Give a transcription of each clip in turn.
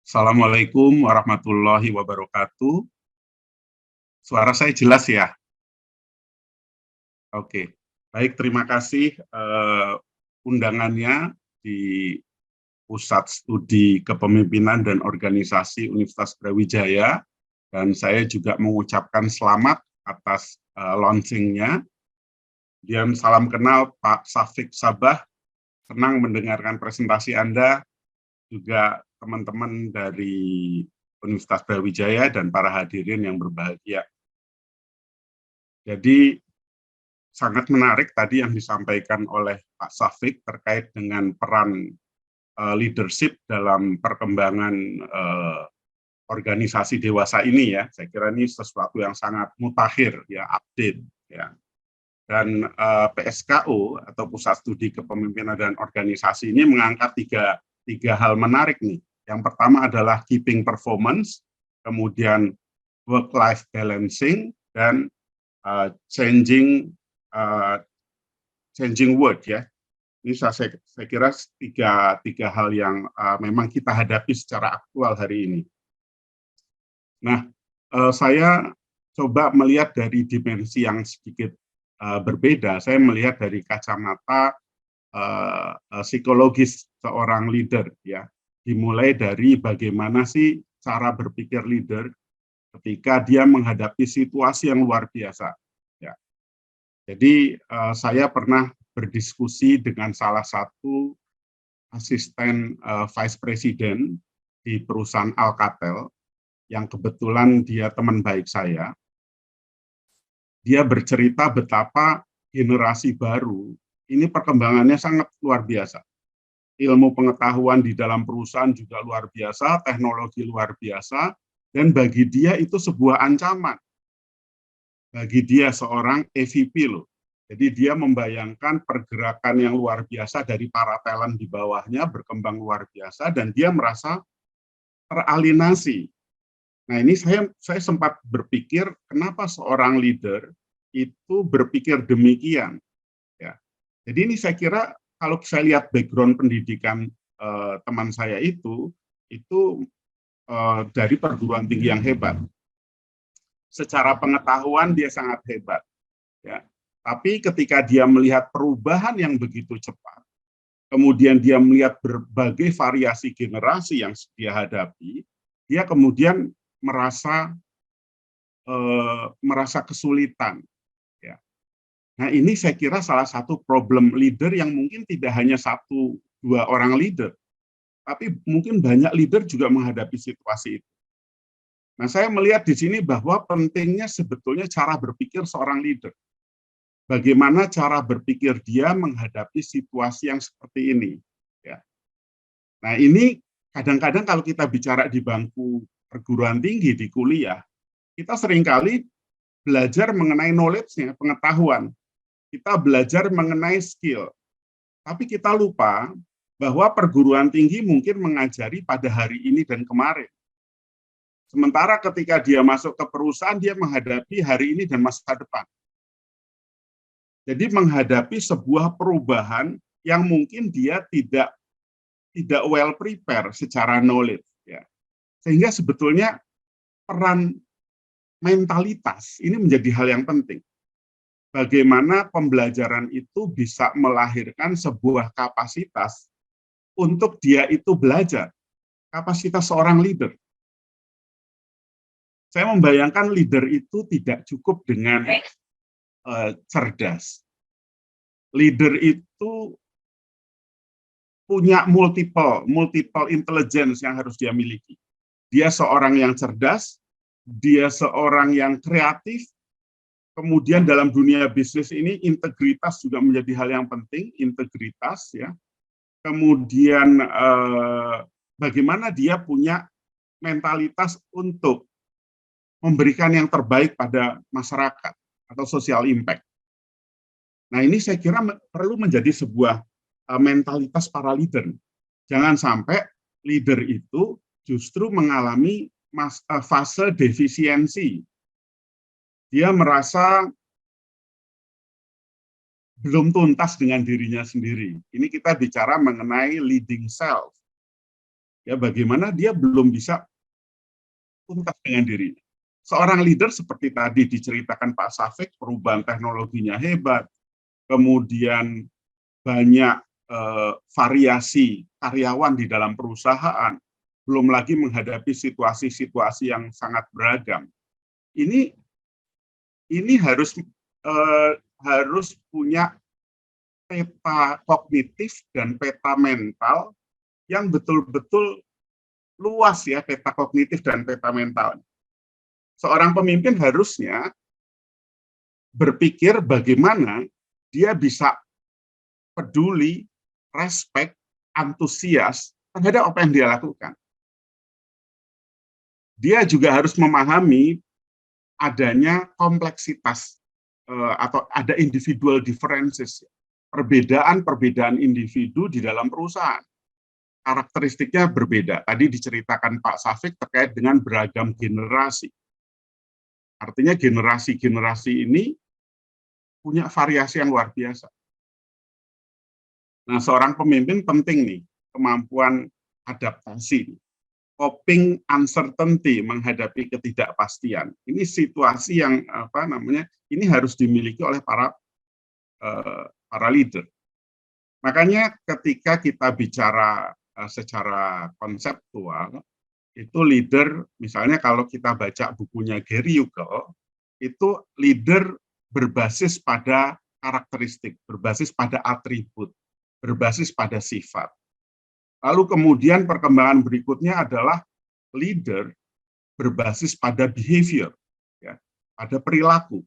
Assalamualaikum warahmatullahi wabarakatuh. Suara saya jelas ya? Oke, baik, terima kasih undangannya di Pusat Studi Kepemimpinan dan Organisasi Universitas Brawijaya, dan saya juga mengucapkan selamat atas launching-nya. Dan salam kenal Pak Safik Sabah, senang mendengarkan presentasi Anda, juga teman-teman dari Universitas Brawijaya dan para hadirin yang berbahagia. Jadi sangat menarik tadi yang disampaikan oleh Pak Safik terkait dengan peran leadership dalam perkembangan organisasi dewasa ini ya. Saya kira ini sesuatu yang sangat mutakhir ya, update ya. Dan PSKO atau Pusat Studi Kepemimpinan dan Organisasi ini mengangkat tiga hal menarik nih. Yang pertama adalah keeping performance, kemudian work-life balancing, dan changing world ya. Ini saya kira tiga hal yang memang kita hadapi secara aktual hari ini. Nah, saya coba melihat dari dimensi yang sedikit berbeda. Saya melihat dari kacamata psikologis seorang leader ya. Dimulai dari bagaimana sih cara berpikir leader ketika dia menghadapi situasi yang luar biasa. Ya. Jadi saya pernah berdiskusi dengan salah satu asisten vice president di perusahaan Alcatel yang kebetulan dia teman baik saya. Dia bercerita betapa generasi baru ini perkembangannya sangat luar biasa. Ilmu pengetahuan di dalam perusahaan juga luar biasa, teknologi luar biasa, dan bagi dia itu sebuah ancaman. Bagi dia seorang EVP loh. Jadi dia membayangkan pergerakan yang luar biasa dari para talent di bawahnya berkembang luar biasa, dan dia merasa teralinasi. Nah, ini saya sempat berpikir kenapa seorang leader itu berpikir demikian ya. Jadi ini saya kira kalau saya lihat background pendidikan teman saya itu dari perguruan tinggi yang hebat. Secara pengetahuan dia sangat hebat ya. Tapi ketika dia melihat perubahan yang begitu cepat, kemudian dia melihat berbagai variasi generasi yang dia hadapi, dia kemudian merasa kesulitan. Ya. Nah, ini saya kira salah satu problem leader yang mungkin tidak hanya satu dua orang leader, tapi mungkin banyak leader juga menghadapi situasi itu. Nah, saya melihat di sini bahwa pentingnya sebetulnya cara berpikir seorang leader. Bagaimana cara berpikir dia menghadapi situasi yang seperti ini. Ya. Nah, ini kadang-kadang kalau kita bicara di bangku perguruan tinggi, di kuliah, kita seringkali belajar mengenai knowledge-nya, pengetahuan. Kita belajar mengenai skill. Tapi kita lupa bahwa perguruan tinggi mungkin mengajari pada hari ini dan kemarin. Sementara ketika dia masuk ke perusahaan, dia menghadapi hari ini dan masa depan. Jadi menghadapi sebuah perubahan yang mungkin dia tidak well prepare secara knowledge. Ya. Sehingga sebetulnya peran mentalitas ini menjadi hal yang penting. Bagaimana pembelajaran itu bisa melahirkan sebuah kapasitas untuk dia itu belajar, kapasitas seorang leader. Saya membayangkan leader itu tidak cukup dengan cerdas. Leader itu punya multiple intelligence yang harus dia miliki. Dia seorang yang cerdas, dia seorang yang kreatif. Kemudian dalam dunia bisnis ini integritas juga menjadi hal yang penting, integritas ya. Kemudian bagaimana dia punya mentalitas untuk memberikan yang terbaik pada masyarakat atau social impact. Nah, ini saya kira perlu menjadi sebuah mentalitas para leader. Jangan sampai leader itu justru mengalami fase defisiensi. Dia merasa belum tuntas dengan dirinya sendiri. Ini kita bicara mengenai leading self. ya bagaimana dia belum bisa tuntas dengan dirinya. Seorang leader seperti tadi diceritakan Pak Safik, perubahan teknologinya hebat, kemudian banyak variasi karyawan di dalam perusahaan, belum lagi menghadapi situasi-situasi yang sangat beragam. Ini harus punya peta kognitif dan peta mental yang betul-betul luas ya, peta kognitif dan peta mental. Seorang pemimpin harusnya berpikir bagaimana dia bisa peduli, respect, antusias terhadap apa yang dia lakukan. Dia juga harus memahami adanya kompleksitas atau ada individual differences, perbedaan individu di dalam perusahaan. Karakteristiknya berbeda. Tadi diceritakan Pak Safik terkait dengan beragam generasi. Artinya generasi-generasi ini punya variasi yang luar biasa. Nah, seorang pemimpin penting nih, kemampuan adaptasi, coping uncertainty, menghadapi ketidakpastian. Ini situasi yang ini harus dimiliki oleh para leader. Makanya ketika kita bicara secara konseptual, itu leader, misalnya kalau kita baca bukunya Gary Yougel, itu leader berbasis pada karakteristik, berbasis pada atribut, berbasis pada sifat. Lalu kemudian perkembangan berikutnya adalah leader berbasis pada behavior, ya, pada perilaku.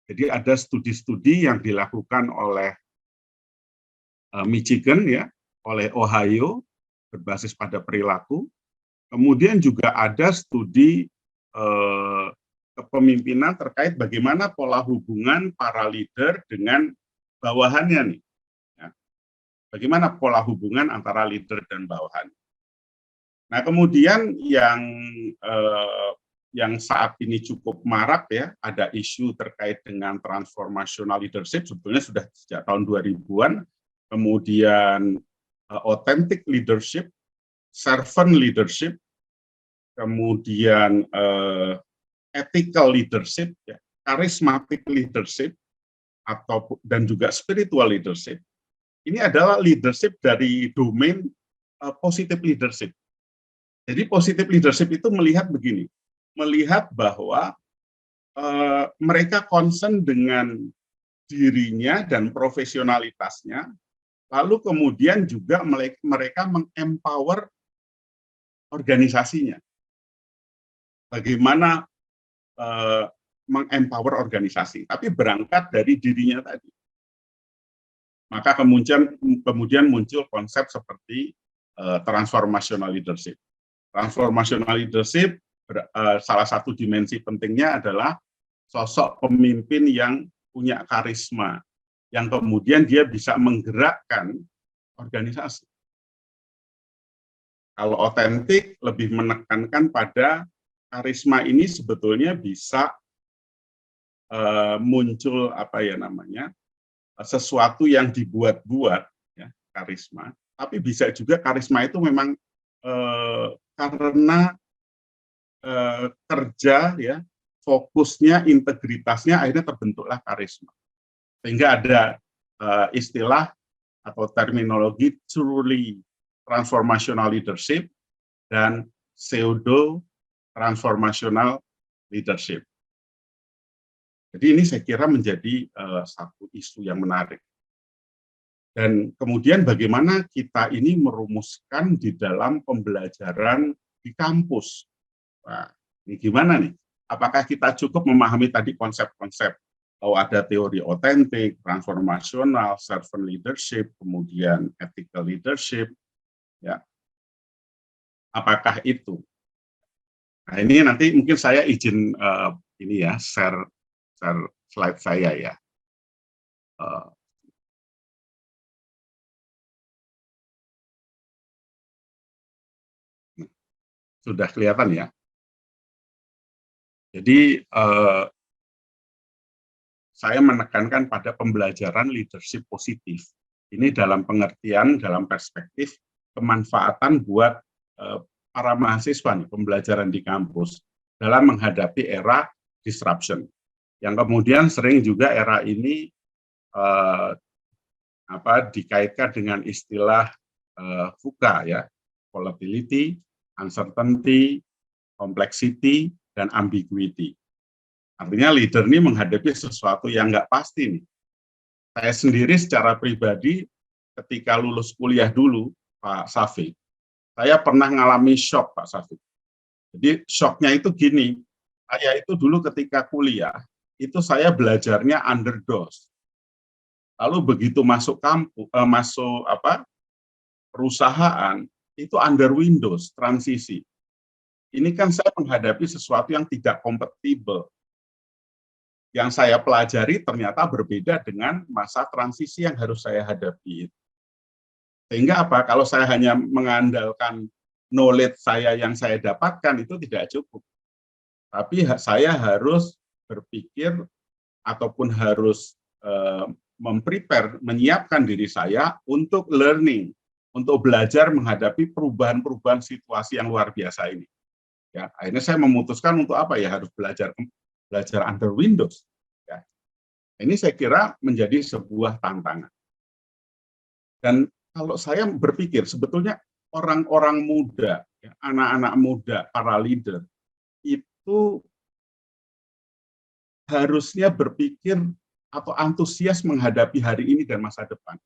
Jadi ada studi-studi yang dilakukan oleh Michigan, ya, oleh Ohio, berbasis pada perilaku. Kemudian juga ada studi kepemimpinan terkait bagaimana pola hubungan para leader dengan bawahannya nih. Ya. Bagaimana pola hubungan antara leader dan bawahan. Nah, kemudian yang saat ini cukup marak ya, ada isu terkait dengan transformational leadership, sebetulnya sudah sejak tahun 2000-an, kemudian authentic leadership, servant leadership, kemudian ethical leadership, ya, charismatic leadership, dan juga spiritual leadership. Ini adalah leadership dari domain positive leadership. Jadi positive leadership itu melihat begini, melihat bahwa mereka concern dengan dirinya dan profesionalitasnya, lalu kemudian juga mereka mengempower organisasinya. Bagaimana mengempower organisasi, tapi berangkat dari dirinya tadi. Maka kemudian muncul konsep seperti transformational leadership. Transformational leadership, salah satu dimensi pentingnya adalah sosok pemimpin yang punya karisma, yang kemudian dia bisa menggerakkan organisasi. Kalau otentik lebih menekankan pada karisma ini sebetulnya bisa muncul sesuatu yang dibuat-buat, ya, karisma. Tapi bisa juga karisma itu memang karena kerja, ya, fokusnya, integritasnya, akhirnya terbentuklah karisma. Sehingga ada istilah atau terminologi truly transformational leadership dan pseudo transformational leadership. Jadi ini saya kira menjadi satu isu yang menarik. Dan kemudian bagaimana kita ini merumuskan di dalam pembelajaran di kampus. Nah, ini gimana nih? Apakah kita cukup memahami tadi konsep-konsep bahwa ada teori otentik, transformasional, servant leadership, kemudian ethical leadership, ya? Apakah itu? Nah, ini nanti mungkin saya izin share slide saya ya. Sudah kelihatan ya. Jadi saya menekankan pada pembelajaran leadership positif. Ini dalam pengertian, dalam perspektif kemanfaatan buat para mahasiswa nih, pembelajaran di kampus dalam menghadapi era disruption. Yang kemudian sering juga era ini dikaitkan dengan istilah VUCA ya, volatility, uncertainty, complexity, dan ambiguity. Artinya leader ini menghadapi sesuatu yang nggak pasti nih. Saya sendiri secara pribadi ketika lulus kuliah dulu, Pak Safik, saya pernah mengalami shock, Pak Safik. Jadi shocknya itu gini, saya itu dulu ketika kuliah, itu saya belajarnya underdose. Lalu begitu masuk perusahaan, itu under Windows, transisi. Ini kan saya menghadapi sesuatu yang tidak kompatibel. Yang saya pelajari ternyata berbeda dengan masa transisi yang harus saya hadapi. Sehingga apa? Kalau saya hanya mengandalkan knowledge saya yang saya dapatkan itu tidak cukup. Tapi saya harus berpikir ataupun harus menyiapkan diri saya untuk learning, untuk belajar menghadapi perubahan-perubahan situasi yang luar biasa ini. Ya, akhirnya saya memutuskan untuk apa ya, harus belajar under Windows. Ya. Ini saya kira menjadi sebuah tantangan. Dan kalau saya berpikir sebetulnya orang-orang muda, ya, anak-anak muda, para leader itu harusnya berpikir atau antusias menghadapi hari ini dan masa depan.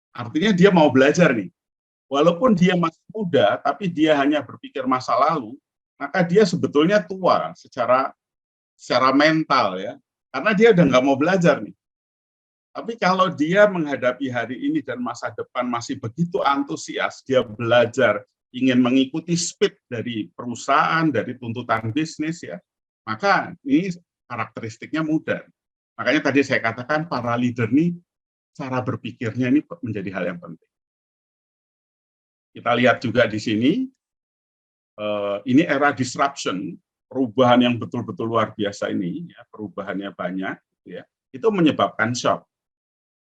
Artinya dia mau belajar nih. Walaupun dia masih muda, tapi dia hanya berpikir masa lalu, maka dia sebetulnya tua secara mental ya. Karena dia udah nggak mau belajar nih. Tapi kalau dia menghadapi hari ini dan masa depan masih begitu antusias, dia belajar, ingin mengikuti speed dari perusahaan, dari tuntutan bisnis ya, maka ini karakteristiknya muda. Makanya tadi saya katakan para leader ini cara berpikirnya ini menjadi hal yang penting. Kita lihat juga di sini, ini era disruption, perubahan yang betul-betul luar biasa ini, ya, perubahannya banyak, ya, itu menyebabkan shock.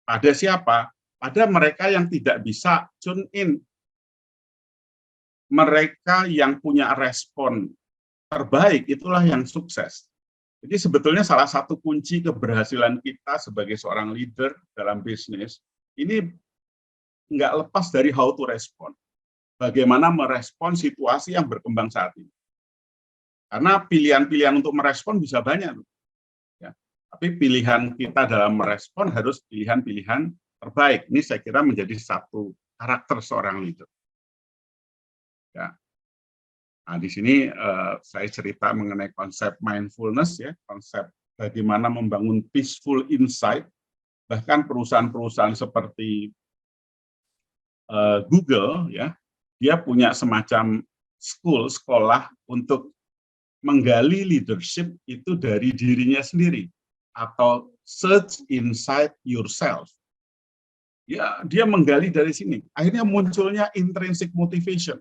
Pada siapa? Pada mereka yang tidak bisa tune in. Mereka yang punya respon terbaik, itulah yang sukses. Jadi sebetulnya salah satu kunci keberhasilan kita sebagai seorang leader dalam bisnis, ini nggak lepas dari how to respond. Bagaimana merespon situasi yang berkembang saat ini. Karena pilihan-pilihan untuk merespon bisa banyak. Ya. Tapi pilihan kita dalam merespon harus pilihan-pilihan terbaik. Ini saya kira menjadi satu karakter seorang leader. Ya. Nah, di sini saya cerita mengenai konsep mindfulness, ya, konsep bagaimana membangun peaceful insight. Bahkan perusahaan-perusahaan seperti Google, ya, dia punya semacam sekolah untuk menggali leadership itu dari dirinya sendiri atau search inside yourself. Ya, dia menggali dari sini. Akhirnya munculnya intrinsic motivation,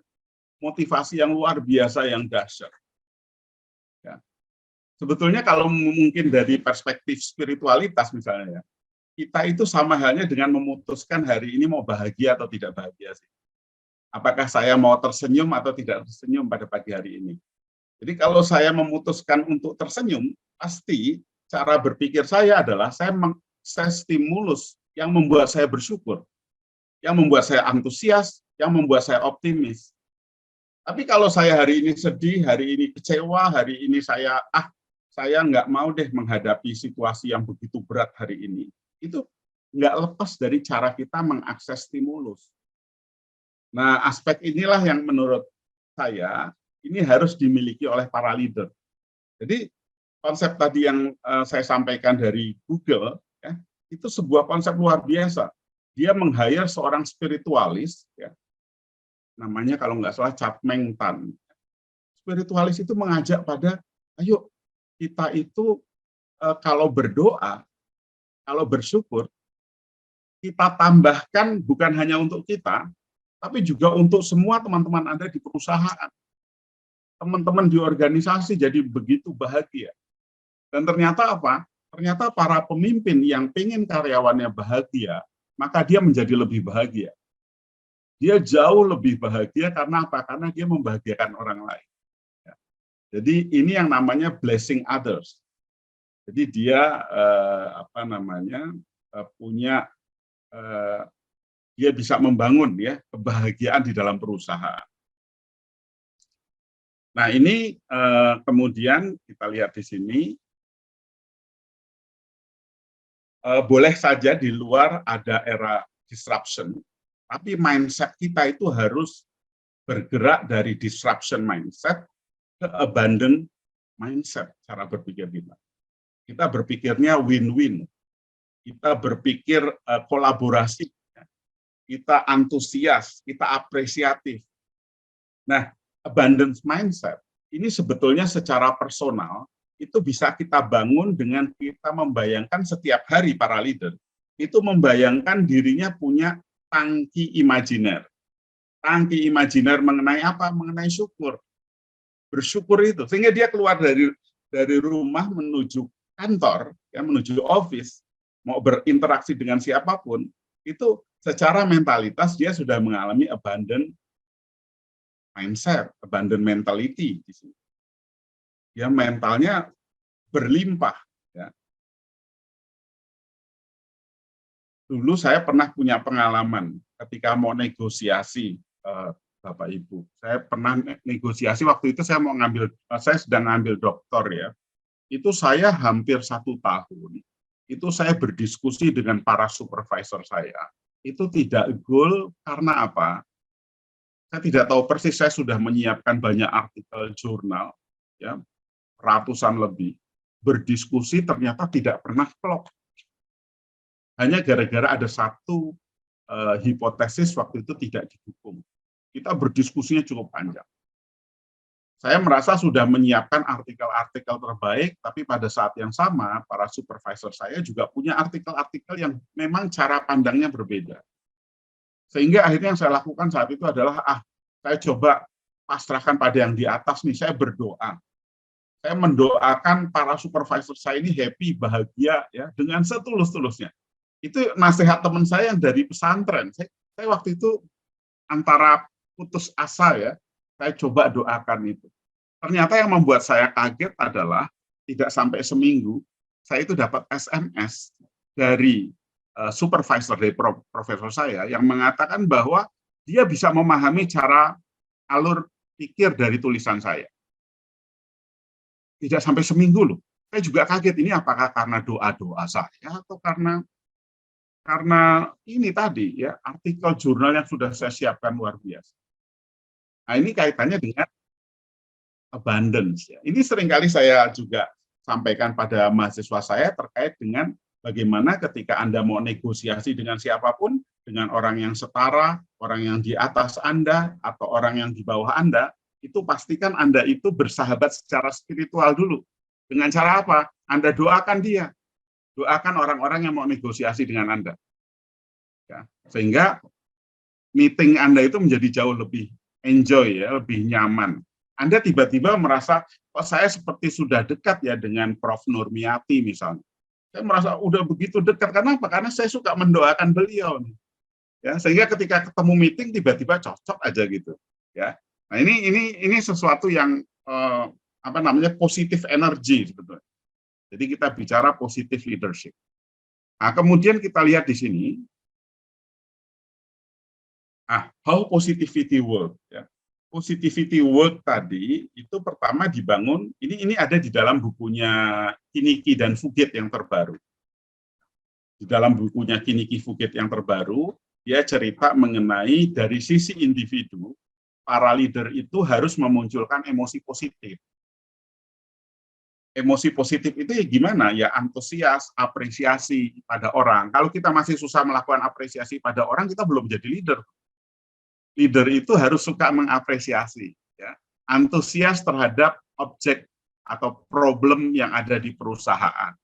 motivasi yang luar biasa yang dahsyat. Ya. Sebetulnya kalau mungkin dari perspektif spiritualitas misalnya, ya, kita itu sama halnya dengan memutuskan hari ini mau bahagia atau tidak bahagia sih. Apakah saya mau tersenyum atau tidak tersenyum pada pagi hari ini? Jadi kalau saya memutuskan untuk tersenyum, pasti cara berpikir saya adalah saya stimulus yang membuat saya bersyukur, yang membuat saya antusias, yang membuat saya optimis. Tapi kalau saya hari ini sedih, hari ini kecewa, hari ini saya nggak mau deh menghadapi situasi yang begitu berat hari ini, itu nggak lepas dari cara kita mengakses stimulus. Nah, aspek inilah yang menurut saya ini harus dimiliki oleh para leader. Jadi konsep tadi yang saya sampaikan dari Google, ya, itu sebuah konsep luar biasa. Dia meng-hire seorang spiritualis, ya, namanya kalau nggak salah Chap Meng Tan. Spiritualis itu mengajak pada, ayo kita itu kalau berdoa, kalau bersyukur, kita tambahkan bukan hanya untuk kita, tapi juga untuk semua teman-teman Anda di perusahaan. Teman-teman di organisasi jadi begitu bahagia. Dan ternyata apa? Ternyata para pemimpin yang pengen karyawannya bahagia, maka dia menjadi lebih bahagia. dia jauh lebih bahagia karena apa? Karena dia membahagiakan orang lain. Ya. Jadi ini yang namanya blessing others. Jadi dia punya dia bisa membangun ya kebahagiaan di dalam perusahaan. Nah ini kemudian kita lihat di sini boleh saja di luar ada era disruption, tapi mindset kita itu harus bergerak dari disruption mindset ke abundant mindset cara berpikir kita. Kita berpikirnya win-win, kita berpikir kolaborasi, kita antusias, kita apresiatif. Nah, abundance mindset ini sebetulnya secara personal itu bisa kita bangun dengan kita membayangkan setiap hari para leader itu membayangkan dirinya punya tangki imajiner. Tangki imajiner mengenai apa? Mengenai syukur. Bersyukur itu sehingga dia keluar dari rumah menuju kantor, ya menuju office, mau berinteraksi dengan siapapun, itu secara mentalitas dia sudah mengalami abundant mindset, abundant mentality di sini. Ya mentalnya berlimpah. Ya. Dulu saya pernah punya pengalaman ketika mau negosiasi, Bapak Ibu. Saya pernah negosiasi waktu itu saya sedang ngambil doktor ya. Itu saya hampir 1 tahun. Itu saya berdiskusi dengan para supervisor saya. Itu tidak goal karena apa? Saya tidak tahu persis, saya sudah menyiapkan banyak artikel jurnal, ya, ratusan lebih, berdiskusi ternyata tidak pernah klop. Hanya gara-gara ada satu hipotesis waktu itu tidak didukung. Kita berdiskusinya cukup panjang. Saya merasa sudah menyiapkan artikel-artikel terbaik, tapi pada saat yang sama, para supervisor saya juga punya artikel-artikel yang memang cara pandangnya berbeda. Sehingga akhirnya yang saya lakukan saat itu adalah, saya coba pasrahkan pada yang di atas nih, saya berdoa. Saya mendoakan para supervisor saya ini happy, bahagia, ya dengan setulus-tulusnya. Itu nasihat teman saya yang dari pesantren. Saya waktu itu antara putus asa ya, saya coba doakan itu. Ternyata yang membuat saya kaget adalah tidak sampai seminggu, saya itu dapat SMS dari supervisor dari profesor saya yang mengatakan bahwa dia bisa memahami cara alur pikir dari tulisan saya. Tidak sampai seminggu loh. Saya juga kaget, ini apakah karena doa-doa saya atau karena ini tadi ya artikel jurnal yang sudah saya siapkan luar biasa. Nah ini kaitannya dengan abundance ya. Ini seringkali saya juga sampaikan pada mahasiswa saya terkait dengan bagaimana ketika Anda mau negosiasi dengan siapapun, dengan orang yang setara, orang yang di atas Anda atau orang yang di bawah Anda, itu pastikan Anda itu bersahabat secara spiritual dulu. Dengan cara apa? Anda doakan dia. Doakan orang-orang yang mau negosiasi dengan Anda. Ya, sehingga meeting Anda itu menjadi jauh lebih enjoy, ya, lebih nyaman. Anda tiba-tiba merasa, kok saya seperti sudah dekat ya dengan Prof. Nurmiati misalnya. Saya merasa udah begitu dekat. Karena apa? Karena saya suka mendoakan beliau. Ya, sehingga ketika ketemu meeting tiba-tiba cocok aja gitu. Ya, nah ini sesuatu yang positive energy sebetulnya. Jadi kita bicara positive leadership. Nah, kemudian kita lihat di sini, how positivity work. Ya. Positivity work tadi itu pertama dibangun, ini ada di dalam bukunya Kiniki dan Fugit yang terbaru. Di dalam bukunya Kiniki Fugit yang terbaru, dia cerita mengenai dari sisi individu, para leader itu harus memunculkan emosi positif. Emosi positif itu ya gimana? Ya antusias, apresiasi pada orang. Kalau kita masih susah melakukan apresiasi pada orang, kita belum jadi leader. Leader itu harus suka mengapresiasi, ya, antusias terhadap objek atau problem yang ada di perusahaan.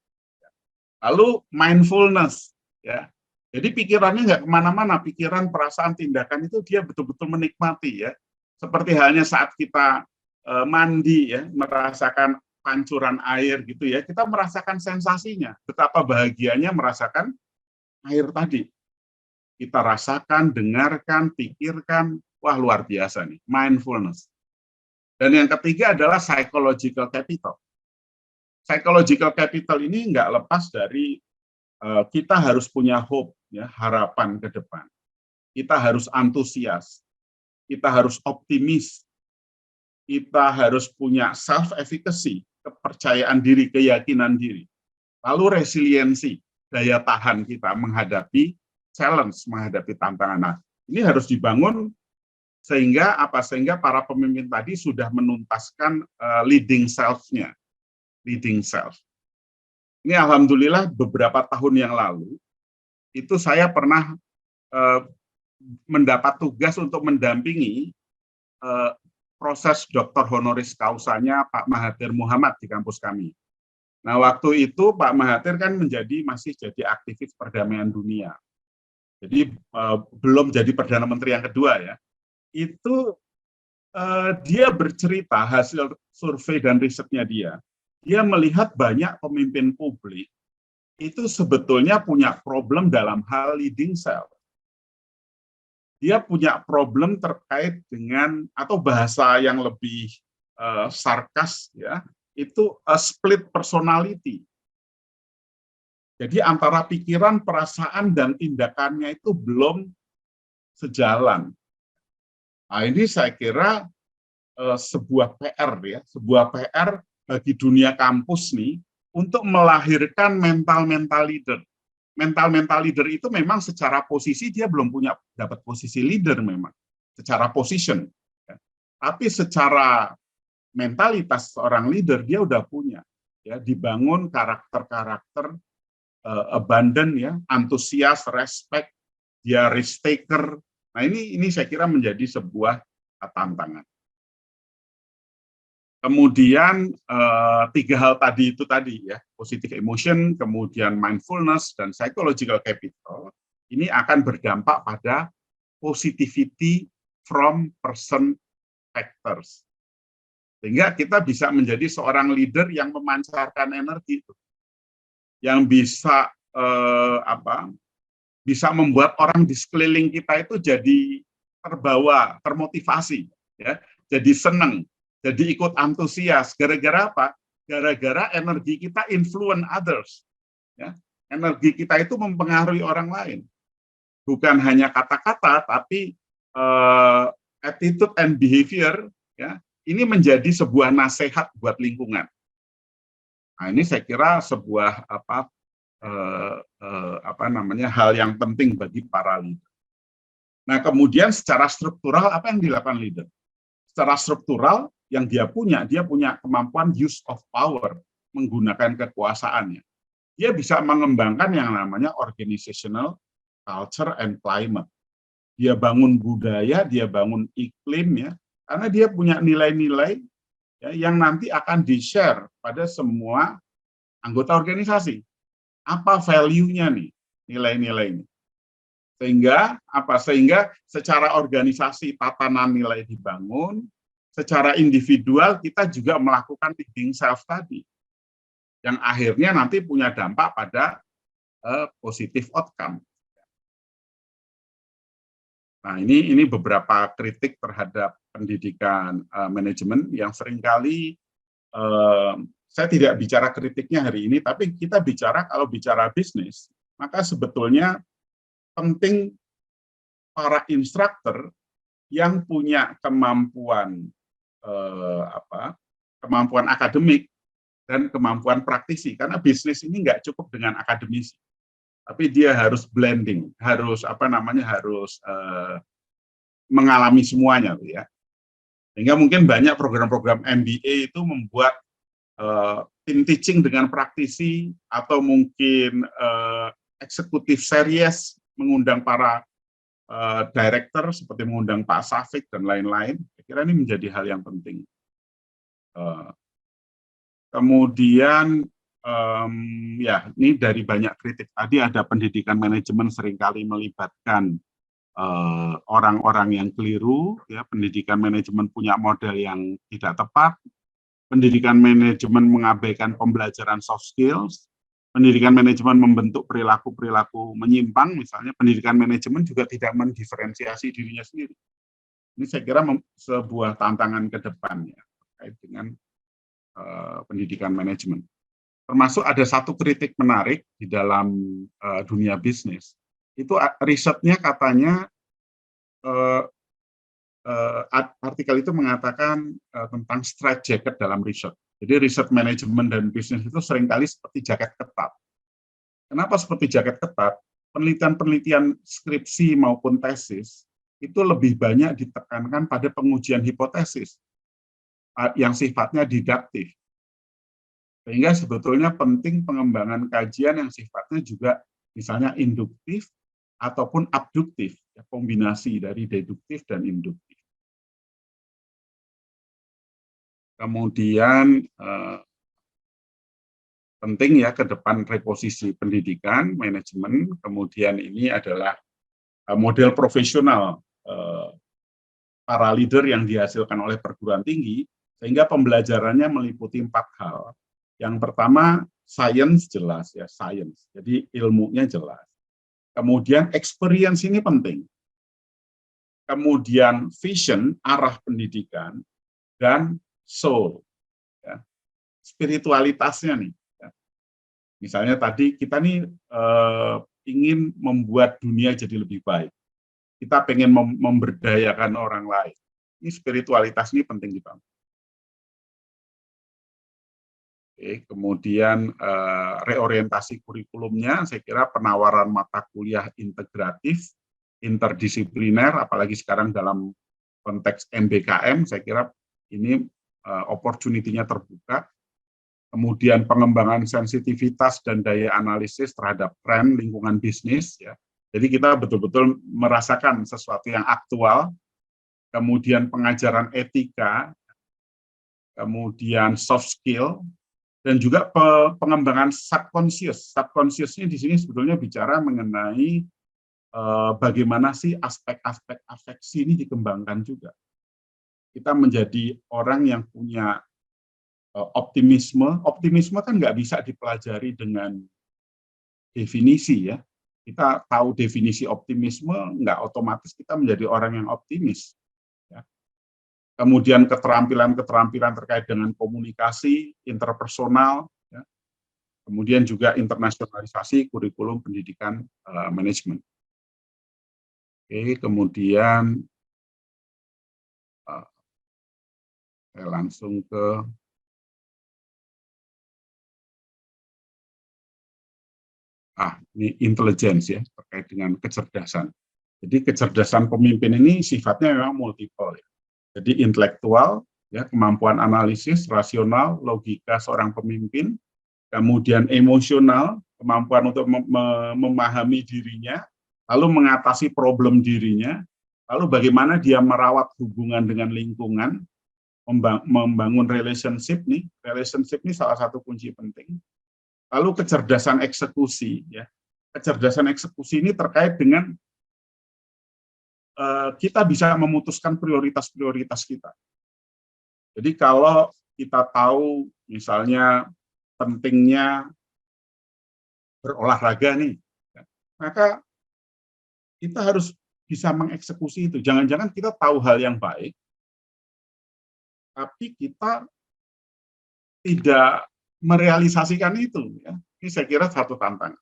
Lalu mindfulness, ya, jadi pikirannya nggak kemana-mana, pikiran, perasaan, tindakan itu dia betul-betul menikmati, ya, seperti halnya saat kita mandi, ya, merasakan pancuran air gitu ya, kita merasakan sensasinya, betapa bahagianya merasakan air tadi. kita rasakan, dengarkan, pikirkan, wah luar biasa nih, mindfulness. Dan yang ketiga adalah psychological capital. Psychological capital ini nggak lepas dari kita harus punya hope, ya, harapan ke depan. Kita harus antusias, kita harus optimis, kita harus punya self-efficacy, kepercayaan diri, keyakinan diri. Lalu resiliensi, daya tahan kita menghadapi challenge, menghadapi tantangan. Nah, ini harus dibangun sehingga apa? Sehingga para pemimpin tadi sudah menuntaskan leading self-nya, leading self. Ini alhamdulillah beberapa tahun yang lalu itu saya pernah mendapat tugas untuk mendampingi proses doktor honoris causanya Pak Mahathir Muhammad di kampus kami. Nah, waktu itu Pak Mahathir kan masih jadi aktivis perdamaian dunia. Jadi belum jadi Perdana Menteri yang kedua, ya. Itu dia bercerita hasil survei dan risetnya dia melihat banyak pemimpin publik itu sebetulnya punya problem dalam hal leading self. Dia punya problem terkait dengan, atau bahasa yang lebih sarkas, ya, itu split personality. Jadi antara pikiran, perasaan, dan tindakannya itu belum sejalan. Nah, ini saya kira sebuah PR, ya, sebuah PR bagi dunia kampus nih untuk melahirkan mental leader. Mental leader itu memang secara posisi dia belum dapat posisi leader memang, secara position. Ya. Tapi secara mentalitas seorang leader dia udah punya, ya, dibangun karakter abundant, ya, antusias, respect, dia risk taker. Nah, ini saya kira menjadi sebuah tantangan. Kemudian tiga hal tadi ya, positive emotion, kemudian mindfulness, dan psychological capital, ini akan berdampak pada positivity from person factors. Sehingga kita bisa menjadi seorang leader yang memancarkan energi itu, yang bisa bisa membuat orang di sekeliling kita itu jadi terbawa, termotivasi, ya, jadi senang, jadi ikut antusias. Gara-gara apa? Gara-gara energi kita influence others, ya. Energi kita itu mempengaruhi orang lain, bukan hanya kata-kata, tapi attitude and behavior, ya. Ini menjadi sebuah nasihat buat lingkungan. Nah, ini saya kira sebuah hal yang penting bagi para leader. Nah, kemudian secara struktural apa yang dilakukan leader? Secara struktural yang dia punya kemampuan use of power, menggunakan kekuasaannya. Dia bisa mengembangkan yang namanya organizational culture and climate. Dia bangun budaya, dia bangun iklim, ya, karena dia punya nilai-nilai, ya, yang nanti akan di-share pada semua anggota organisasi. Apa value-nya nih, nilai-nilai ini? Sehingga secara organisasi tatanan nilai dibangun, secara individual kita juga melakukan leading self tadi, yang akhirnya nanti punya dampak pada positive outcome. Nah, ini beberapa kritik terhadap pendidikan manajemen yang seringkali saya tidak bicara kritiknya hari ini, tapi kita kalau bicara bisnis, maka sebetulnya penting para instruktur yang punya kemampuan akademik dan kemampuan praktisi, karena bisnis ini nggak cukup dengan akademisi, tapi dia harus blending, harus mengalami semuanya, ya. Sehingga mungkin banyak program-program MBA itu membuat tim teaching dengan praktisi, atau mungkin eksekutif series, mengundang para director seperti mengundang Pak Safik dan lain-lain. Saya kira ini menjadi hal yang penting. Kemudian ya, ini dari banyak kritik tadi, ada pendidikan manajemen seringkali melibatkan orang-orang yang keliru, ya, pendidikan manajemen punya model yang tidak tepat, pendidikan manajemen mengabaikan pembelajaran soft skills, pendidikan manajemen membentuk perilaku-perilaku menyimpang, misalnya pendidikan manajemen juga tidak mendiferensiasi dirinya sendiri. Ini saya kira sebuah tantangan ke depannya terkait dengan pendidikan manajemen. Termasuk ada satu kritik menarik di dalam dunia bisnis. Itu risetnya katanya, artikel itu mengatakan tentang straight jacket dalam riset. Jadi riset manajemen dan bisnis itu seringkali seperti jaket ketat. Kenapa seperti jaket ketat? Penelitian-penelitian skripsi maupun tesis itu lebih banyak ditekankan pada pengujian hipotesis yang sifatnya didaktif. Sehingga sebetulnya penting pengembangan kajian yang sifatnya juga misalnya induktif ataupun abduktif, kombinasi dari deduktif dan induktif. Kemudian penting ya ke depan reposisi pendidikan, manajemen, kemudian ini adalah model profesional para leader yang dihasilkan oleh perguruan tinggi, sehingga pembelajarannya meliputi 4 hal. Yang pertama, science jelas ya, science. Jadi ilmunya jelas. Kemudian experience ini penting. Kemudian vision, arah pendidikan, dan soul, ya, spiritualitasnya nih. Ya. Misalnya tadi kita nih ingin membuat dunia jadi lebih baik. Kita pengen memberdayakan orang lain. Ini spiritualitas ini penting dibangun. Oke, kemudian reorientasi kurikulumnya, saya kira penawaran mata kuliah integratif, interdisipliner, apalagi sekarang dalam konteks MBKM, saya kira ini opportunity-nya terbuka. Kemudian pengembangan sensitivitas dan daya analisis terhadap tren lingkungan bisnis, ya. Jadi kita betul-betul merasakan sesuatu yang aktual. Kemudian pengajaran etika, kemudian soft skill, dan juga pengembangan subconscious. Subconsciousnya di sini sebetulnya bicara mengenai bagaimana sih aspek-aspek afeksi ini dikembangkan juga. Kita menjadi orang yang punya optimisme. Optimisme kan nggak bisa dipelajari dengan definisi ya. Kita tahu definisi optimisme, nggak otomatis kita menjadi orang yang optimis. Ya. Kemudian keterampilan-keterampilan terkait dengan komunikasi, interpersonal, ya. Kemudian juga internasionalisasi kurikulum pendidikan manajemen. Oke, kemudian saya langsung ke ini intelligence ya, terkait dengan kecerdasan. Jadi kecerdasan pemimpin ini sifatnya memang multiple ya. Jadi intelektual, ya, kemampuan analisis, rasional, logika seorang pemimpin, kemudian emosional, kemampuan untuk memahami dirinya, lalu mengatasi problem dirinya, lalu bagaimana dia merawat hubungan dengan lingkungan, membangun relationship nih salah satu kunci penting. Lalu kecerdasan eksekusi, ya. Kecerdasan eksekusi ini terkait dengan kita bisa memutuskan prioritas-prioritas kita. Jadi kalau kita tahu misalnya pentingnya berolahraga nih, ya, maka kita harus bisa mengeksekusi itu. Jangan-jangan kita tahu hal yang baik, tapi kita tidak merealisasikan itu. Ya. Ini saya kira satu tantangan.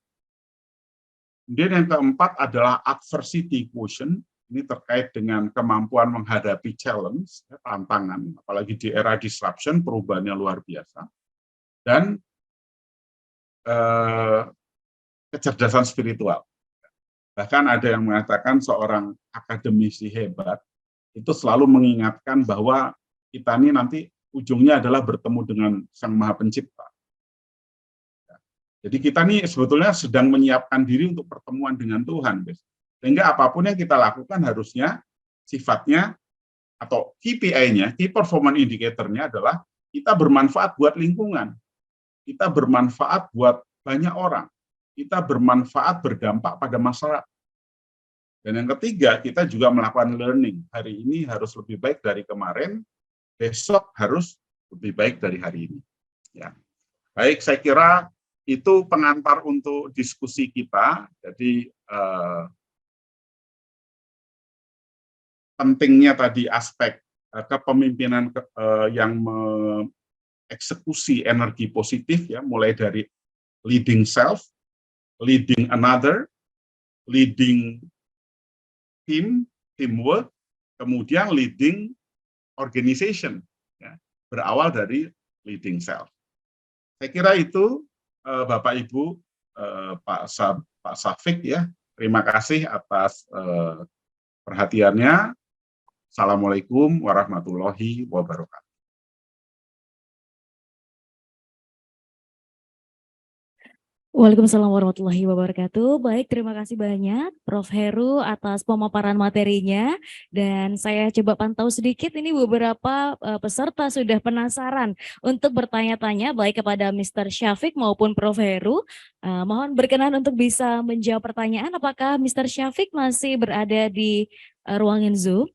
Kemudian yang keempat adalah adversity quotient. Ini terkait dengan kemampuan menghadapi challenge, ya, tantangan, apalagi di era disruption, perubahannya luar biasa. Dan kecerdasan spiritual. Bahkan ada yang mengatakan seorang akademisi hebat itu selalu mengingatkan bahwa kita ini nanti ujungnya adalah bertemu dengan Sang Maha Pencipta. Jadi kita nih sebetulnya sedang menyiapkan diri untuk pertemuan dengan Tuhan, sehingga apapun yang kita lakukan harusnya sifatnya atau KPI-nya, Key Performance Indicator-nya adalah kita bermanfaat buat lingkungan, kita bermanfaat buat banyak orang, kita bermanfaat berdampak pada masyarakat. Dan yang ketiga, kita juga melakukan learning. Hari ini harus lebih baik dari kemarin, besok harus lebih baik dari hari ini. Ya. Baik, saya kira itu pengantar untuk diskusi kita. Jadi pentingnya tadi aspek kepemimpinan yang mengeksekusi energi positif, ya, mulai dari leading self, leading another, leading team, teamwork, kemudian leading organization, ya, berawal dari leading self. Saya kira itu Bapak Ibu, Pak Syafiq, ya, terima kasih atas perhatiannya. Assalamualaikum warahmatullahi wabarakatuh. Waalaikumsalam warahmatullahi wabarakatuh. Baik, terima kasih banyak Prof. Heru atas pemaparan materinya. Dan saya coba pantau sedikit, ini beberapa peserta sudah penasaran untuk bertanya-tanya baik kepada Mr. Syafiq maupun Prof. Heru. Mohon berkenan untuk bisa menjawab pertanyaan. Apakah Mr. Syafiq masih berada di ruangan Zoom?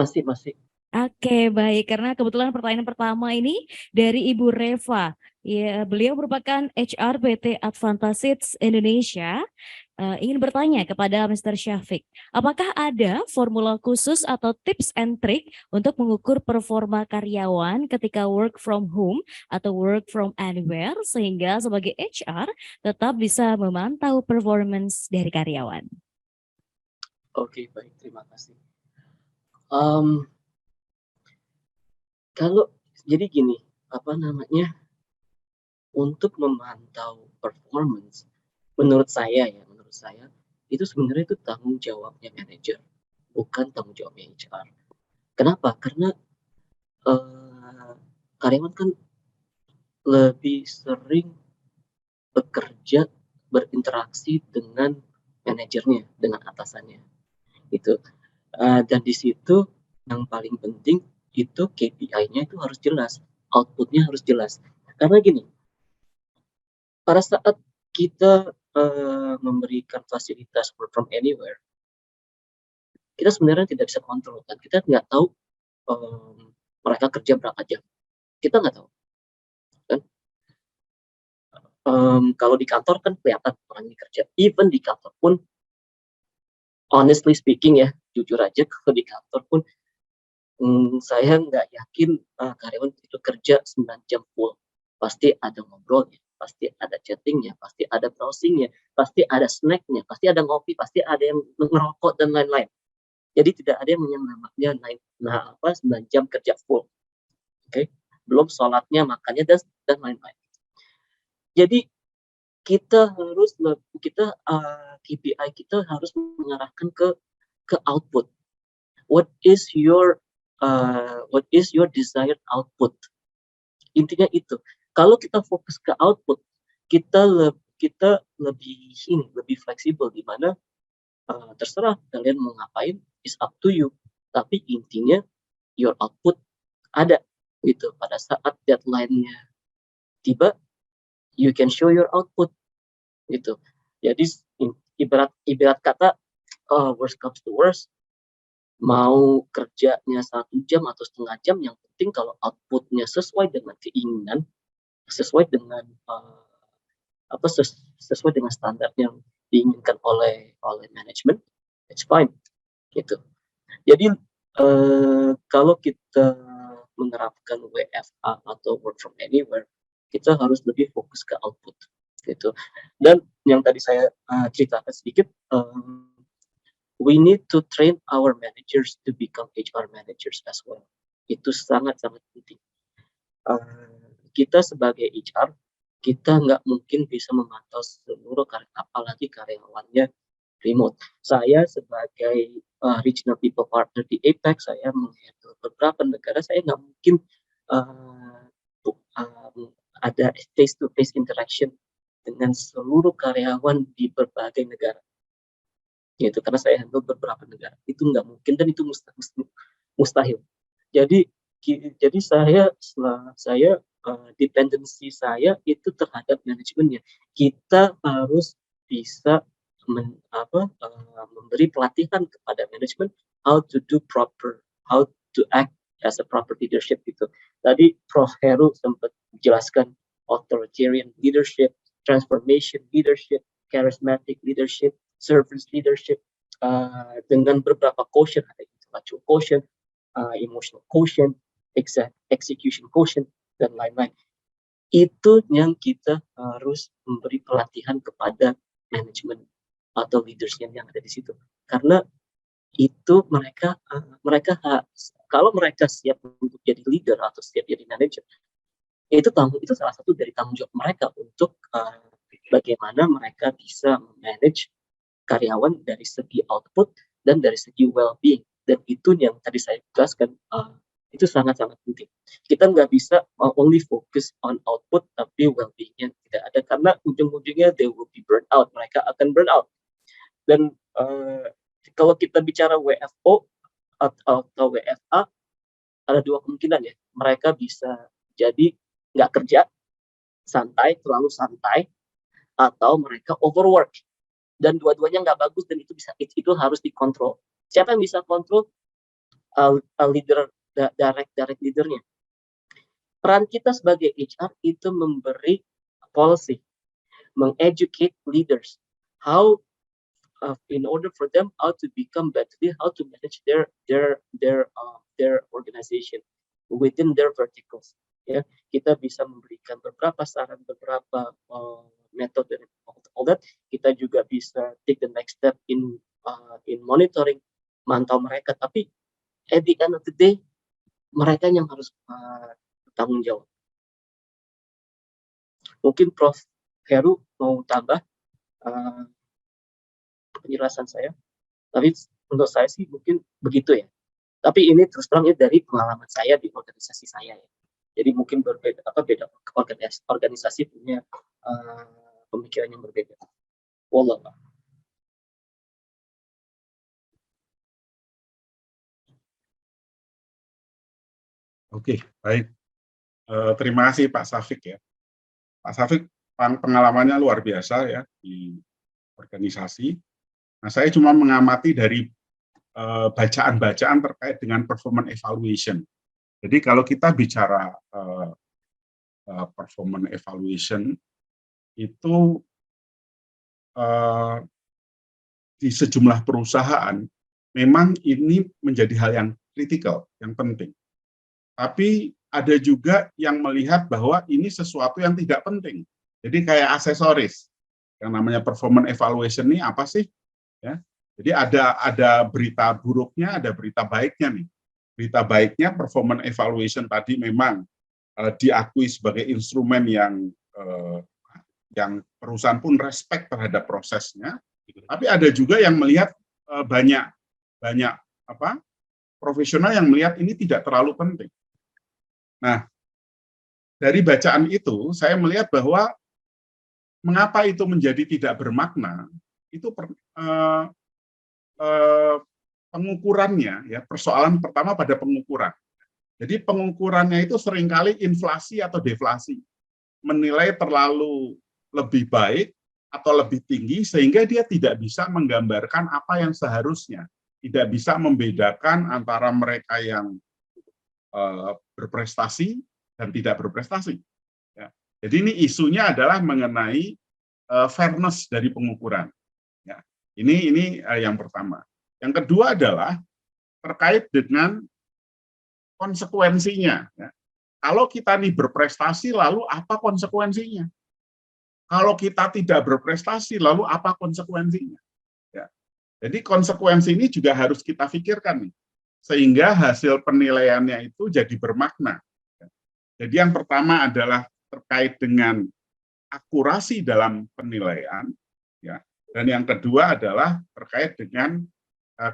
Masih. Oke, baik. Karena kebetulan pertanyaan pertama ini dari Ibu Reva. Ya, beliau merupakan HR PT Advantasits Indonesia. Ingin bertanya kepada Mr. Syafiq, apakah ada formula khusus atau tips and trick untuk mengukur performa karyawan ketika work from home atau work from anywhere sehingga sebagai HR tetap bisa memantau performance dari karyawan? Oke, baik, terima kasih. Kalau jadi gini, untuk memantau performance, menurut saya itu sebenarnya itu tanggung jawabnya manajer, bukan tanggung jawabnya HR. Kenapa? Karena karyawan kan lebih sering bekerja, berinteraksi dengan manajernya, dengan atasannya, gitu. Dan di situ yang paling penting itu KPI-nya itu harus jelas, output-nya harus jelas. Karena gini, pada saat kita memberikan fasilitas work from anywhere, kita sebenarnya tidak bisa kontrol, kan? Kita nggak tahu mereka kerja berapa jam, kita nggak tahu, kan? Kalau di kantor kan kelihatan orang ini kerja, even di kantor pun, honestly speaking ya, jujur aja, kalau di kantor pun saya nggak yakin karyawan itu kerja 9 jam full. Pasti ada ngobrolnya, pasti ada chattingnya, pasti ada browsingnya, pasti ada snacknya, pasti ada ngopi, pasti ada yang ngerokok dan lain-lain. Jadi tidak ada yang namanya 9 jam kerja full. Oke, belum sholatnya, makannya dan lain-lain. Jadi kita harus KPI kita harus mengarahkan ke output. What is your desired output? Intinya itu. Kalau kita fokus ke output, kita lebih fleksibel, di mana terserah kalian mau ngapain, is up to you. Tapi intinya your output ada gitu. Pada saat deadline-nya tiba, you can show your output gitu. Jadi ibarat kata, worst comes to worst, mau kerjanya 1 jam atau setengah jam, yang penting kalau outputnya sesuai dengan keinginan, sesuai dengan sesuai dengan standar yang diinginkan oleh manajemen, it's fine gitu. Jadi kalau kita menerapkan WFA atau work from anywhere, kita harus lebih fokus ke output gitu. Dan yang tadi saya ceritakan sedikit, we need to train our managers to become HR managers as well. Itu sangat-sangat penting. Kita sebagai HR, kita nggak mungkin bisa memantau seluruh apalagi karyawannya remote. Saya sebagai regional people partner di APEC, saya menghandle beberapa negara, saya nggak mungkin ada face-to-face interaction dengan seluruh karyawan di berbagai negara. Gitu, karena saya handle beberapa negara, itu nggak mungkin dan itu mustahil. Jadi saya dependensi saya itu terhadap manajemennya. Kita harus bisa memberi pelatihan kepada manajemen how to act as a proper leadership gitu. Tadi Prof. Heru sempat jelaskan authoritarian leadership, transformation leadership, charismatic leadership, service leadership, dengan beberapa quotient, ada intellectual quotient, emotional quotient, execution quotient, dan lain-lain. Itu yang kita harus memberi pelatihan kepada manajemen atau leaders yang ada di situ. Karena itu mereka kalau mereka siap untuk jadi leader atau siap jadi manager, itu salah satu dari tanggung jawab mereka untuk bagaimana mereka bisa manage karyawan dari segi output dan dari segi well-being. Dan itu yang tadi saya jelaskan, itu sangat-sangat penting. Kita nggak bisa only focus on output, tapi well-being-nya tidak ada, karena ujung-ujungnya they will be burn out. Mereka akan burn out. Dan kalau kita bicara WFO atau WFA, ada dua kemungkinan ya. Mereka bisa jadi nggak kerja, terlalu santai, atau mereka overwork. Dan dua-duanya nggak bagus, dan itu harus dikontrol. Siapa yang bisa kontrol? Leader, direct leadernya. Peran kita sebagai HR itu memberi policy, mengeducate leaders, how in order for them how to become better, how to manage their organization within their verticals. Ya, kita bisa memberikan beberapa saran, beberapa metode, all that. Kita juga bisa take the next step in monitoring, mantau mereka. Tapi at the end of the day, mereka yang harus bertanggung jawab. Mungkin Prof. Heru mau tambah penjelasan saya. Tapi untuk saya sih mungkin begitu ya. Tapi ini terus terang dari pengalaman saya di organisasi saya ya. Jadi mungkin beda organisasi punya pemikiran yang berbeda. Wallah. Oke, baik. Terima kasih Pak Safik ya. Pak Safik pengalamannya luar biasa ya di organisasi. Nah, saya cuma mengamati dari bacaan-bacaan terkait dengan performance evaluation. Jadi kalau kita bicara performance evaluation itu di sejumlah perusahaan memang ini menjadi hal yang kritikal, yang penting. Tapi ada juga yang melihat bahwa ini sesuatu yang tidak penting. Jadi kayak aksesoris. Yang namanya performance evaluation ini apa sih? Ya. Jadi ada berita buruknya, ada berita baiknya nih. Berita baiknya performance evaluation tadi memang diakui sebagai instrumen yang perusahaan pun respect terhadap prosesnya. Tapi ada juga yang melihat banyak profesional yang melihat ini tidak terlalu penting. Nah, dari bacaan itu saya melihat bahwa mengapa itu menjadi tidak bermakna, itu pengukurannya ya, persoalan pertama pada pengukuran. Jadi pengukurannya itu seringkali inflasi atau deflasi, menilai terlalu lebih baik atau lebih tinggi sehingga dia tidak bisa menggambarkan apa yang seharusnya, tidak bisa membedakan antara mereka yang berprestasi dan tidak berprestasi. Ya. Jadi ini isunya adalah mengenai fairness dari pengukuran. Ya. Ini yang pertama. Yang kedua adalah terkait dengan konsekuensinya. Ya. Kalau kita nih berprestasi, lalu apa konsekuensinya? Kalau kita tidak berprestasi, lalu apa konsekuensinya? Ya. Jadi konsekuensi ini juga harus kita pikirkan nih, sehingga hasil penilaiannya itu jadi bermakna. Jadi yang pertama adalah terkait dengan akurasi dalam penilaian, ya. Dan yang kedua adalah terkait dengan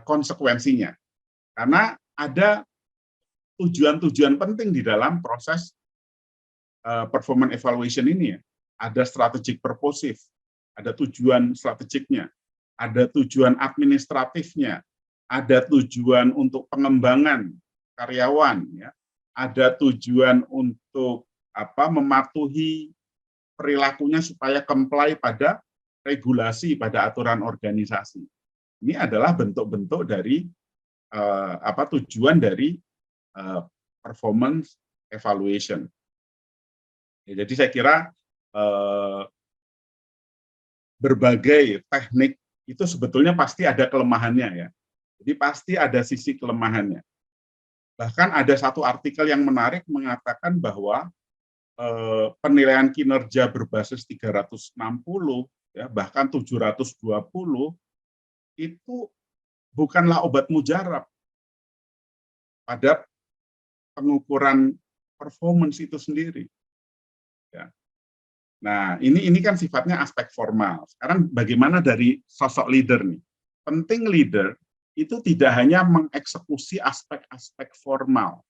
konsekuensinya. Karena ada tujuan-tujuan penting di dalam proses performance evaluation ini ya. Ada strategic purposive, ada tujuan strategiknya, ada tujuan administratifnya, ada tujuan untuk pengembangan karyawan, ya, ada tujuan untuk mematuhi perilakunya supaya comply pada regulasi, pada aturan organisasi. Ini adalah bentuk-bentuk dari tujuan dari performance evaluation. Ya, jadi saya kira berbagai teknik itu sebetulnya pasti ada kelemahannya ya. Jadi pasti ada sisi kelemahannya. Bahkan ada satu artikel yang menarik mengatakan bahwa penilaian kinerja berbasis 360 ya, bahkan 720 itu bukanlah obat mujarab pada pengukuran performance itu sendiri. Ya. Nah, ini kan sifatnya aspek formal. Sekarang bagaimana dari sosok leader nih? Penting leader itu tidak hanya mengeksekusi aspek-aspek formal,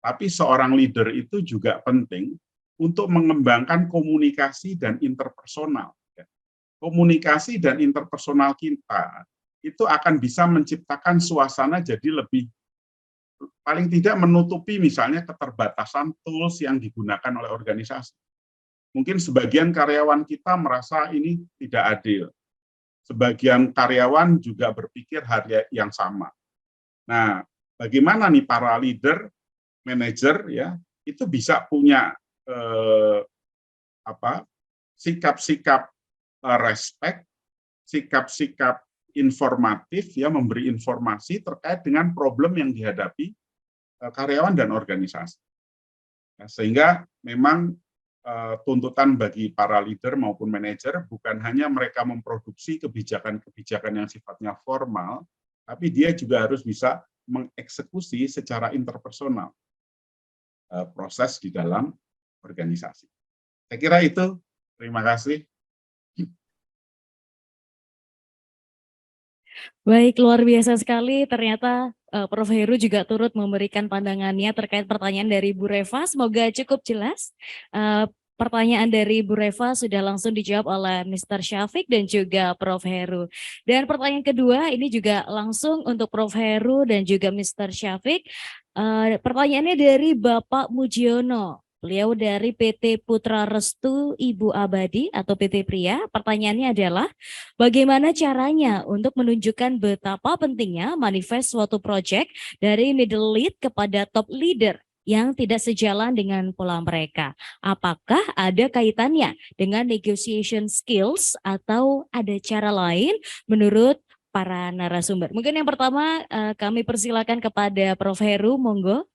tapi seorang leader itu juga penting untuk mengembangkan komunikasi dan interpersonal. Komunikasi dan interpersonal kita itu akan bisa menciptakan suasana jadi lebih, paling tidak menutupi misalnya keterbatasan tools yang digunakan oleh organisasi. Mungkin sebagian karyawan kita merasa ini tidak adil. Sebagian karyawan juga berpikir hal yang sama. Nah, bagaimana nih para leader, manajer ya, itu bisa punya sikap-sikap respect, sikap-sikap informatif ya, memberi informasi terkait dengan problem yang dihadapi karyawan dan organisasi. Nah, sehingga memang tuntutan bagi para leader maupun manajer bukan hanya mereka memproduksi kebijakan-kebijakan yang sifatnya formal, tapi dia juga harus bisa mengeksekusi secara interpersonal proses di dalam organisasi. Saya kira itu. Terima kasih. Baik, luar biasa sekali. Ternyata Prof. Heru juga turut memberikan pandangannya terkait pertanyaan dari Bu Reva. Semoga cukup jelas. Pertanyaan dari Bu Reva sudah langsung dijawab oleh Mr. Syafiq dan juga Prof. Heru. Dan pertanyaan kedua ini juga langsung untuk Prof. Heru dan juga Mr. Syafiq. Pertanyaannya dari Bapak Mujiono. Beliau dari PT Putra Restu Ibu Abadi atau PT Pria. Pertanyaannya adalah, bagaimana caranya untuk menunjukkan betapa pentingnya manifest suatu proyek dari middle lead kepada top leader yang tidak sejalan dengan pola mereka? Apakah ada kaitannya dengan negotiation skills atau ada cara lain menurut para narasumber? Mungkin yang pertama kami persilakan kepada Prof. Heru, monggo.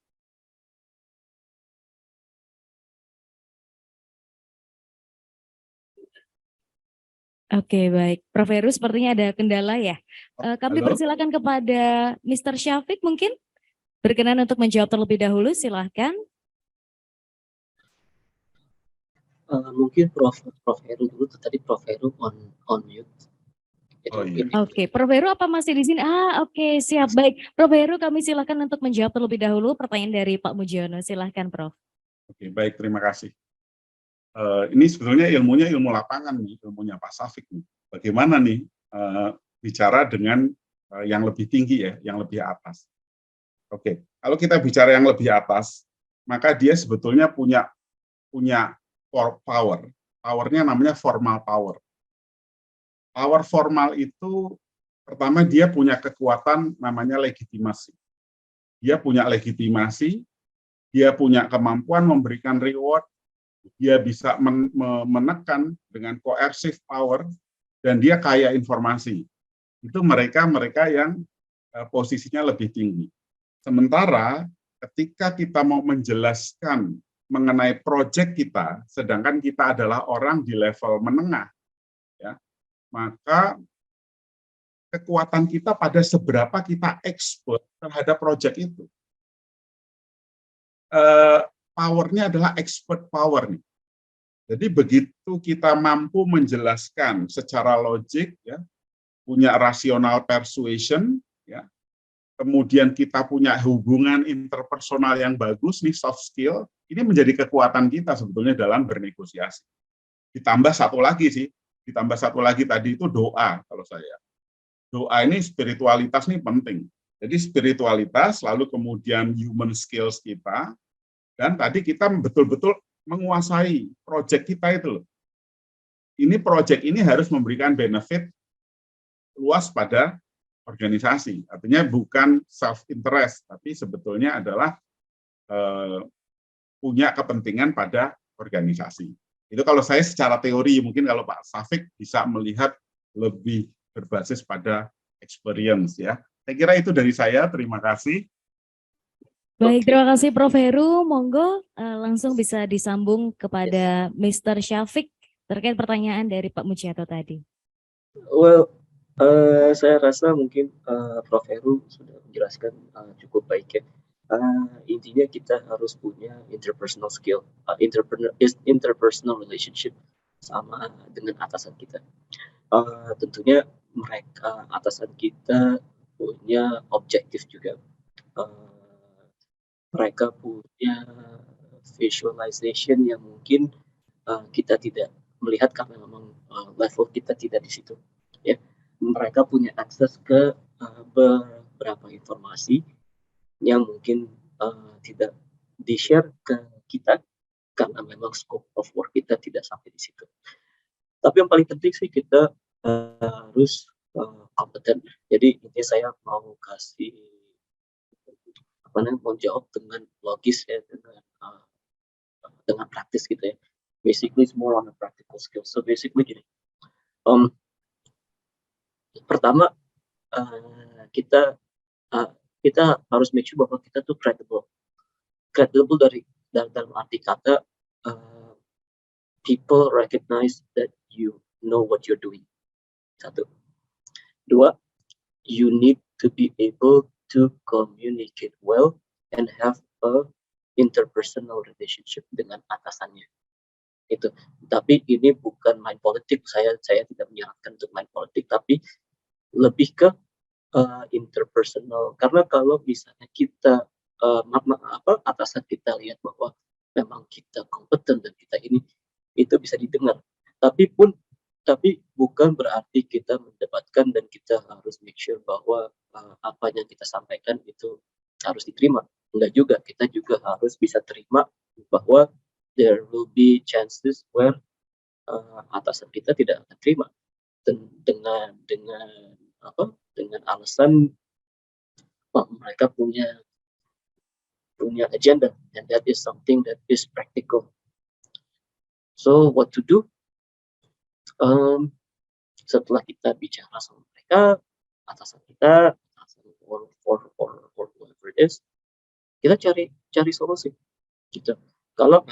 Oke, baik. Prof. Heru sepertinya ada kendala ya. Kami persilakan kepada Mr. Syafiq mungkin berkenan untuk menjawab terlebih dahulu, silahkan. Mungkin Prof. Heru dulu, tadi Prof. Heru on mute. Oke, Prof. Heru apa masih di sini? Oke, siap. Baik, Prof. Heru kami silahkan untuk menjawab terlebih dahulu pertanyaan dari Pak Mujiono. Silahkan, Prof. Oke, baik, terima kasih. Ini sebetulnya ilmunya ilmu lapangan nih, ilmunya Pak Syafiq nih. Bagaimana nih bicara dengan yang lebih tinggi ya, yang lebih atas. Oke, kalau kita bicara yang lebih atas, maka dia sebetulnya punya power. Powernya namanya formal power. Power formal itu pertama dia punya kekuatan namanya legitimasi. Dia punya legitimasi, dia punya kemampuan memberikan reward, dia bisa menekan dengan coercive power, dan dia kaya informasi. Itu mereka yang posisinya lebih tinggi. Sementara ketika kita mau menjelaskan mengenai proyek kita, sedangkan kita adalah orang di level menengah, ya, maka kekuatan kita pada seberapa kita expert terhadap proyek itu. Powernya adalah expert power nih. Jadi begitu kita mampu menjelaskan secara logik, ya, punya rational persuasion, ya, kemudian kita punya hubungan interpersonal yang bagus nih, soft skill, ini menjadi kekuatan kita sebetulnya dalam bernegosiasi. Ditambah satu lagi tadi itu doa kalau saya. Doa ini spiritualitas nih penting. Jadi spiritualitas, lalu kemudian human skills kita, dan tadi kita betul-betul menguasai proyek kita itu loh. Ini proyek ini harus memberikan benefit luas pada organisasi. Artinya bukan self interest, tapi sebetulnya adalah punya kepentingan pada organisasi. Itu kalau saya secara teori, mungkin kalau Pak Safik bisa melihat lebih berbasis pada experience ya. Saya kira itu dari saya, terima kasih. Baik, Oke. terima kasih Prof. Heru. Monggo langsung bisa disambung kepada Mr. Syafiq terkait pertanyaan dari Pak Mujiato tadi. Well, saya rasa mungkin Prof. Heru sudah menjelaskan cukup baik ya. Intinya kita harus punya interpersonal skill, interpersonal relationship sama dengan atasan kita. Tentunya mereka atasan kita punya objektif juga. Mereka punya visualization yang mungkin kita tidak melihat karena memang level kita tidak di situ. Ya, mereka punya akses ke beberapa informasi yang mungkin tidak di-share ke kita karena memang scope of work kita tidak sampai di situ. Tapi yang paling penting sih kita harus kompeten. Jadi ini saya mau kasih mau jawab dengan logis ya, dengan praktis gitu ya. Basically it's more on a practical skill. So basically gini, pertama kita harus make sure bahwa kita tuh credible dari dalam arti kata people recognize that you know what you're doing. Satu. Dua, you need to be able to communicate well and have a interpersonal relationship dengan atasannya. Itu. Tapi ini bukan main politik, saya tidak menyarankan untuk main politik, tapi lebih ke interpersonal. Karena kalau misalnya kita atasan kita lihat bahwa memang kita kompeten dan kita ini, itu bisa didengar. Tapi bukan berarti kita mendebatkan dan kita harus make sure bahwa apa yang kita sampaikan itu harus diterima. Enggak juga, kita juga harus bisa terima bahwa there will be chances where atasan kita tidak akan terima dengan alasan mereka punya agenda, and that is something that is practical. So what to do? Setelah kita bicara sama mereka, atasan kita, or whatever it is, kita cari solusi. Gitu. Kalau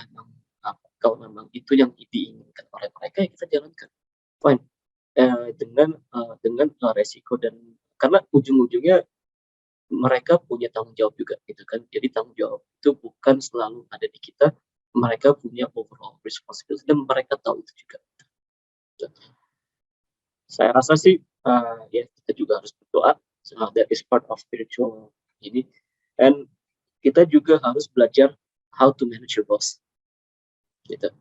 memang itu yang diinginkan oleh mereka, ya kita jalankan. Fine. Dengan resiko, dan karena ujung-ujungnya mereka punya tanggung jawab juga gitu kan. Jadi tanggung jawab itu bukan selalu ada di kita, mereka punya overall responsibility dan mereka tahu itu juga. Saya rasa sih ya kita juga harus berdoa, that is part of spiritual ini, and kita juga harus belajar how to manage your boss gitu.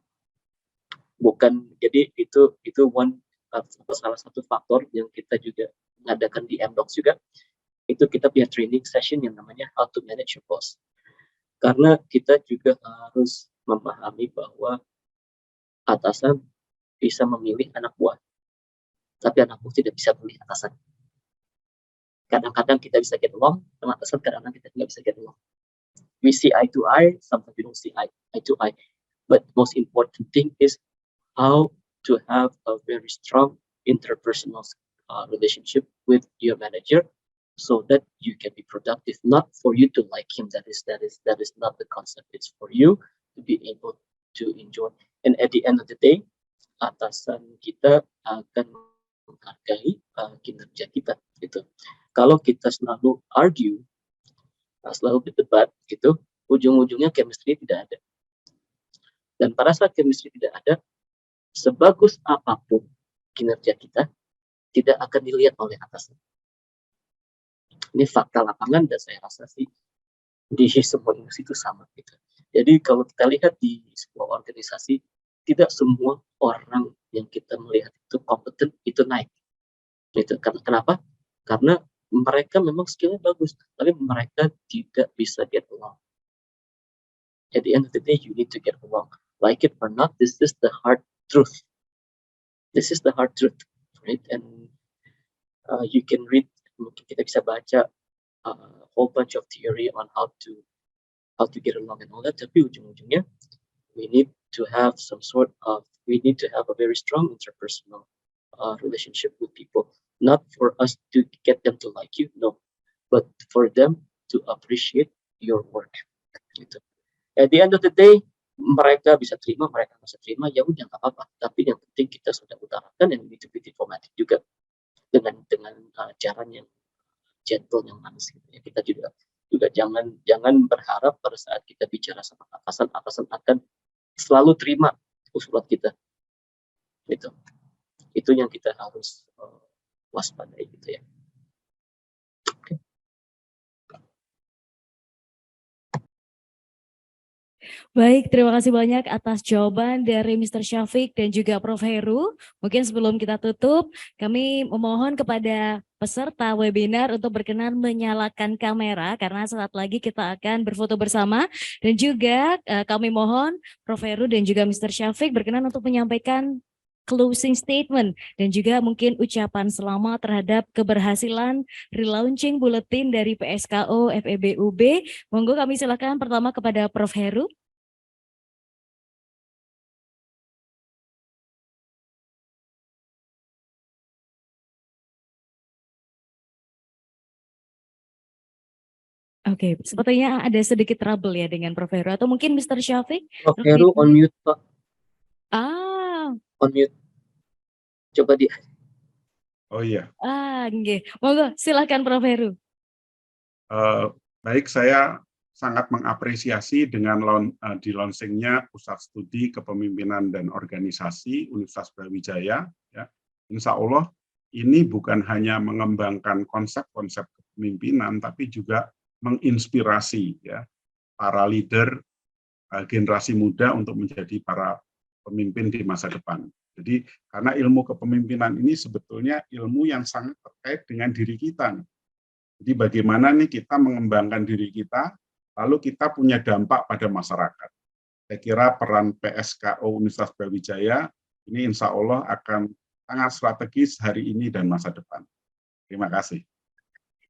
Bukan, jadi itu salah satu faktor yang kita juga mengadakan di MDocs juga, itu kita punya training session yang namanya how to manage your boss. Karena kita juga harus memahami bahwa atasan bisa memilih anak buah, tapi anak buah tidak bisa memilih atasan. Kadang-kadang kita bisa get along dengan atasan, kadang-kadang kita tidak bisa get along. We see eye to eye, sometimes we don't see eye to eye. But most important thing is how to have a very strong interpersonal relationship with your manager, so that you can be productive. Not for you to like him. That is not the concept. It's for you to be able to enjoy. And at the end of the day, atasan kita akan menghargai kinerja kita. Gitu. Kalau kita selalu argue, selalu berdebat, gitu, ujung-ujungnya chemistry tidak ada. Dan pada saat chemistry tidak ada, sebagus apapun kinerja kita, tidak akan dilihat oleh atasan. Ini fakta lapangan, dan saya rasa sih di semua industri itu sama gitu. Jadi kalau kita lihat di sebuah organisasi, tidak semua orang yang kita melihat itu kompeten itu naik. Gitu. Kenapa? Karena mereka memang skillnya bagus, tapi mereka tidak bisa get along. At the end of the day, you need to get along. Like it or not, this is the hard truth. This is the hard truth, right? And you can read, mungkin kita bisa baca a whole bunch of theory on how to get along and all that. Tapi ujung-ujungnya, we need to have some sort of, we need to have a very strong interpersonal relationship with people. Not for us to get them to like you, no, but for them to appreciate your work. Gitu. At the end of the day, mereka bisa terima, mereka nggak bisa terima, ya udah nggak apa-apa. Tapi yang penting kita sudah utarakan, and we need to be diplomatic juga dengan cara yang gentle, yang manis. Gitu ya. Kita juga jangan berharap pada saat kita bicara sama atasan akan selalu terima usulan kita. Gitu. Itu yang kita harus waspadai gitu ya. Okay. Baik, terima kasih banyak atas jawaban dari Mr. Syafiq dan juga Prof. Heru. Mungkin sebelum kita tutup, kami memohon kepada peserta webinar untuk berkenan menyalakan kamera karena saat lagi kita akan berfoto bersama. Dan juga kami mohon Prof. Heru dan juga Mr. Syafiq berkenan untuk menyampaikan closing statement dan juga mungkin ucapan selamat terhadap keberhasilan relaunching buletin dari PSKO FEBUB. Monggo kami silakan pertama kepada Prof. Heru. Oke, sepertinya ada sedikit trouble ya dengan Prof. Heru atau mungkin Mr. Syafiq. Prof. Heru on mute, Pak. On mute. Coba di. Oh iya. Nggih. Monggo silakan Prof. Heru. Baik, saya sangat mengapresiasi dengan di launchingnya Pusat Studi Kepemimpinan dan Organisasi Universitas Brawijaya. Ya. Insya Allah ini bukan hanya mengembangkan konsep-konsep kepemimpinan, tapi juga menginspirasi ya para leader generasi muda untuk menjadi para pemimpin di masa depan. Jadi karena ilmu kepemimpinan ini sebetulnya ilmu yang sangat terkait dengan diri kita. Jadi bagaimana nih kita mengembangkan diri kita, lalu kita punya dampak pada masyarakat. Saya kira peran PSKO Universitas Brawijaya ini insya Allah akan sangat strategis hari ini dan masa depan. Terima kasih.